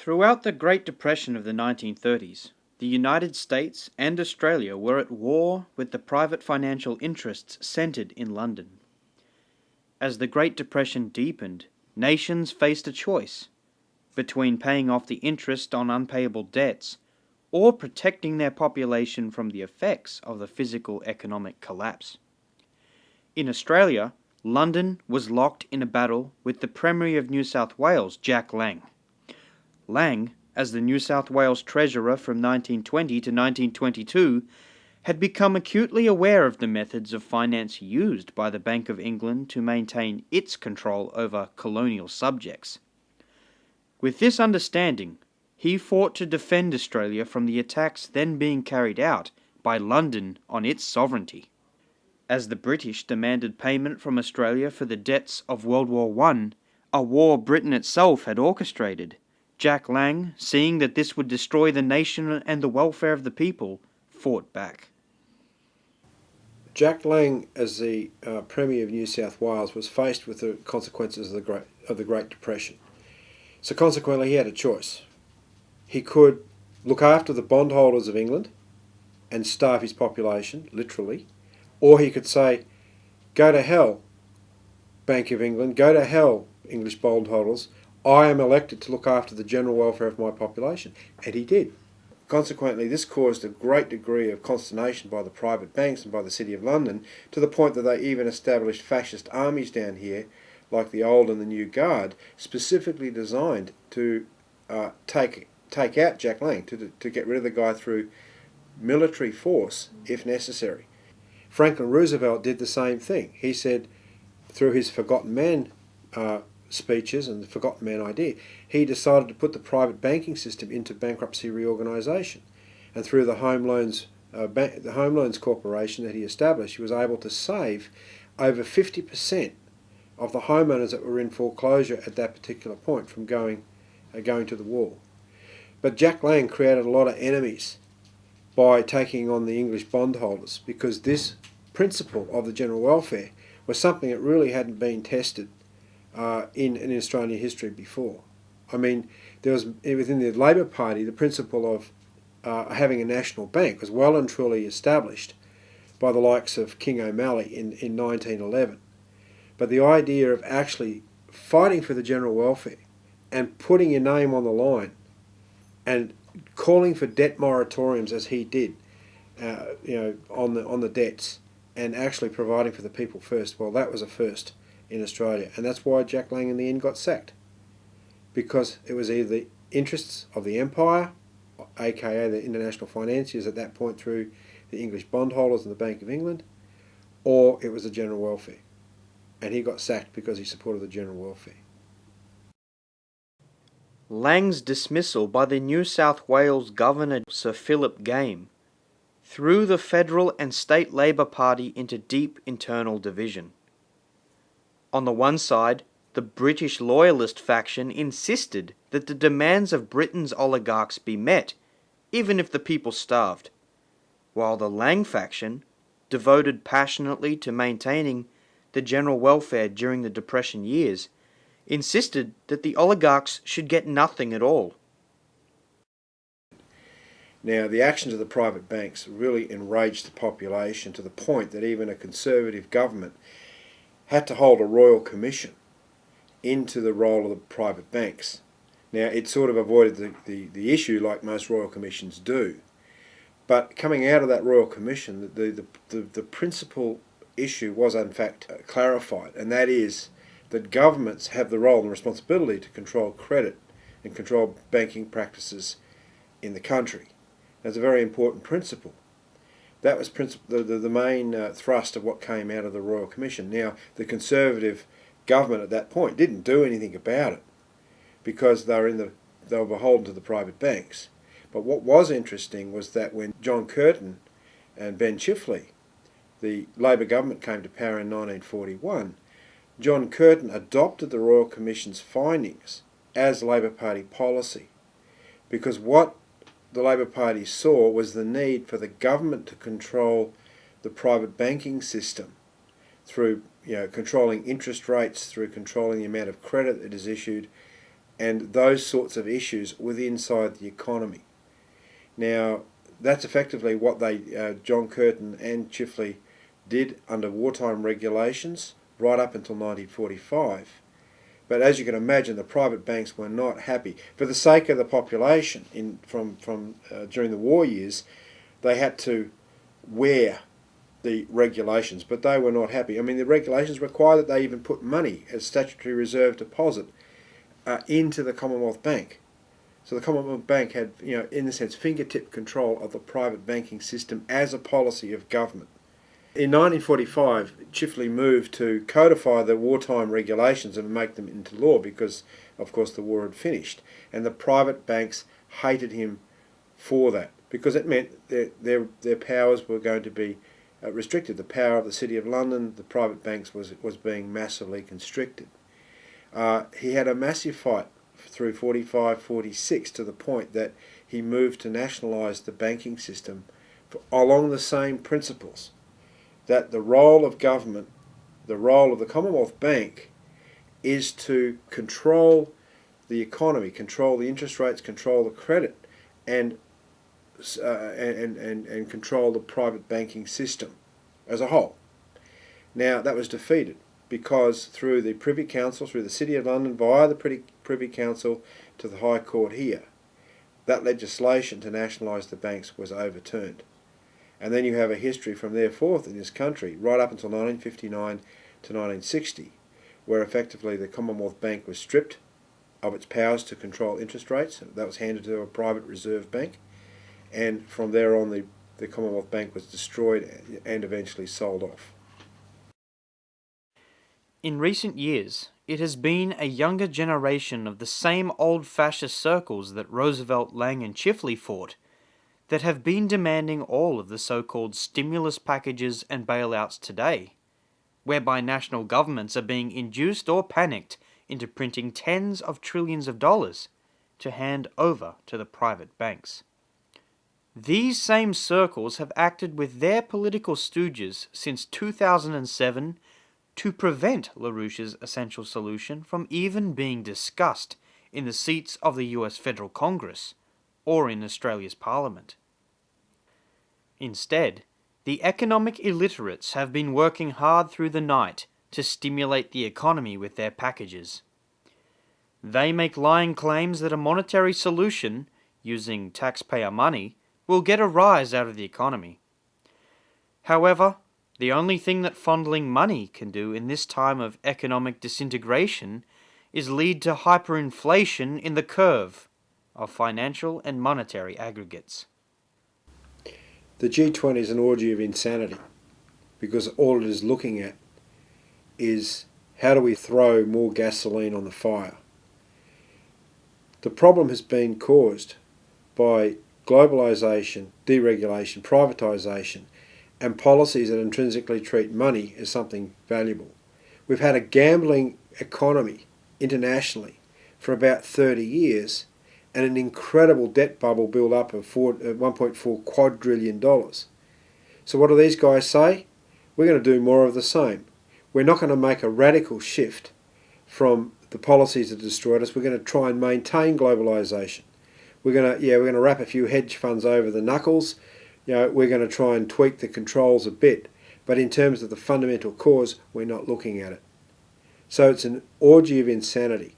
Throughout the Great Depression of the 1930s, the United States and Australia were at war with the private financial interests centred in London. As the Great Depression deepened, nations faced a choice between paying off the interest on unpayable debts or protecting their population from the effects of the physical economic collapse. In Australia, London was locked in a battle with the Premier of New South Wales, Jack Lang. Lang, as the New South Wales Treasurer from 1920 to 1922, had become acutely aware of the methods of finance used by the Bank of England to maintain its control over colonial subjects. With this understanding, he fought to defend Australia from the attacks then being carried out by London on its sovereignty. As the British demanded payment from Australia for the debts of World War I, a war Britain itself had orchestrated, Jack Lang, seeing that this would destroy the nation and the welfare of the people, fought back. Jack Lang, as the Premier of New South Wales, was faced with the consequences of the Great Depression. So consequently, he had a choice. He could look after the bondholders of England and starve his population, literally, or he could say, go to hell, Bank of England, go to hell, English bondholders, I am elected to look after the general welfare of my population. And he did. Consequently, this caused a great degree of consternation by the private banks and by the City of London, to the point that they even established fascist armies down here, like the Old and the New Guard, specifically designed to take out Jack Lang, to get rid of the guy through military force, if necessary. Franklin Roosevelt did the same thing. He said, through his Forgotten Man speeches and the Forgotten Man idea, he decided to put the private banking system into bankruptcy reorganisation, and through the Home Loans Corporation that he established, he was able to save over 50% of the homeowners that were in foreclosure at that particular point from going to the wall. But Jack Lang created a lot of enemies by taking on the English bondholders, because this principle of the general welfare was something that really hadn't been tested in Australian history before. I mean, there was, within the Labor Party, the principle of having a national bank was well and truly established by the likes of King O'Malley in 1911. But the idea of actually fighting for the general welfare and putting your name on the line and calling for debt moratoriums, as he did, on the debts, and actually providing for the people first, well, that was a first in Australia. And that's why Jack Lang in the end got sacked, because it was either the interests of the empire, aka the international financiers at that point through the English bondholders and the Bank of England, or it was the general welfare. And he got sacked because he supported the general welfare. Lang's dismissal by the New South Wales Governor Sir PHILLIP threw the federal and state Labor Party into deep internal division. On the one side, the British loyalist faction insisted that the demands of Britain's oligarchs be met, even if the people starved, while the Lang faction, devoted passionately to maintaining the general welfare during the Depression years, insisted that the oligarchs should get nothing at all. Now, the actions of the private banks really enraged the population, to the point that even a Conservative government had to hold a royal commission into the role of the private banks. Now, it sort of avoided the issue, like most royal commissions do. But coming out of that royal commission, the principal issue was in fact clarified, and that is that governments have the role and responsibility to control credit and control banking practices in the country. That's a very important principle. That was the main thrust of what came out of the Royal Commission. Now, the Conservative government at that point didn't do anything about it, because they were beholden to the private banks. But what was interesting was that when John Curtin and Ben Chifley, the Labor government, came to power in 1941, John Curtin adopted the Royal Commission's findings as Labor Party policy, because what the Labor Party saw was the need for the government to control the private banking system through controlling interest rates, through controlling the amount of credit that is issued, and those sorts of issues within inside the economy. Now, that's effectively what John Curtin and Chifley did under wartime regulations right up until 1945. But as you can imagine, the private banks were not happy. For the sake of the population during the war years, they had to wear the regulations, but they were not happy. I mean, the regulations require that they even put money as statutory reserve deposit into the Commonwealth Bank. So the Commonwealth Bank had, in a sense, fingertip control of the private banking system as a policy of government. In 1945, Chifley moved to codify the wartime regulations and make them into law because, of course, the war had finished. And the private banks hated him for that because it meant that their powers were going to be restricted. The power of the City of London, the private banks, was being massively constricted. He had a massive fight through 45-46 to the point that he moved to nationalise the banking system along the same principles, that the role of government, the role of the Commonwealth Bank, is to control the economy, control the interest rates, control the credit, and control the private banking system as a whole. Now, that was defeated because through the Privy Council, through the City of London, via the Privy Council to the High Court here, that legislation to nationalise the banks was overturned. And then you have a history from there forth in this country, right up until 1959 to 1960, where effectively the Commonwealth Bank was stripped of its powers to control interest rates. That was handed to a private reserve bank. And from there on, the Commonwealth Bank was destroyed and eventually sold off. In recent years, it has been a younger generation of the same old fascist circles that Roosevelt, Lang and Chifley fought that have been demanding all of the so-called stimulus packages and bailouts today, whereby national governments are being induced or panicked into printing tens of trillions of dollars to hand over to the private banks. These same circles have acted with their political stooges since 2007 to prevent LaRouche's essential solution from even being discussed in the seats of the US Federal Congress or in Australia's Parliament. Instead, the economic illiterates have been working hard through the night to stimulate the economy with their packages. They make lying claims that a monetary solution, using taxpayer money, will get a rise out of the economy. However, the only thing that fondling money can do in this time of economic disintegration is lead to hyperinflation in the curve of financial and monetary aggregates. The G20 is an orgy of insanity because all it is looking at is how do we throw more gasoline on the fire. The problem has been caused by globalisation, deregulation, privatisation, and policies that intrinsically treat money as something valuable. We've had a gambling economy internationally for about 30 years and an incredible debt bubble build up of $1.4 quadrillion. So what do these guys say? We're going to do more of the same. We're not going to make a radical shift from the policies that destroyed us. We're going to try and maintain globalisation. We're going to wrap a few hedge funds over the knuckles. We're going to try and tweak the controls a bit. But in terms of the fundamental cause, we're not looking at it. So it's an orgy of insanity.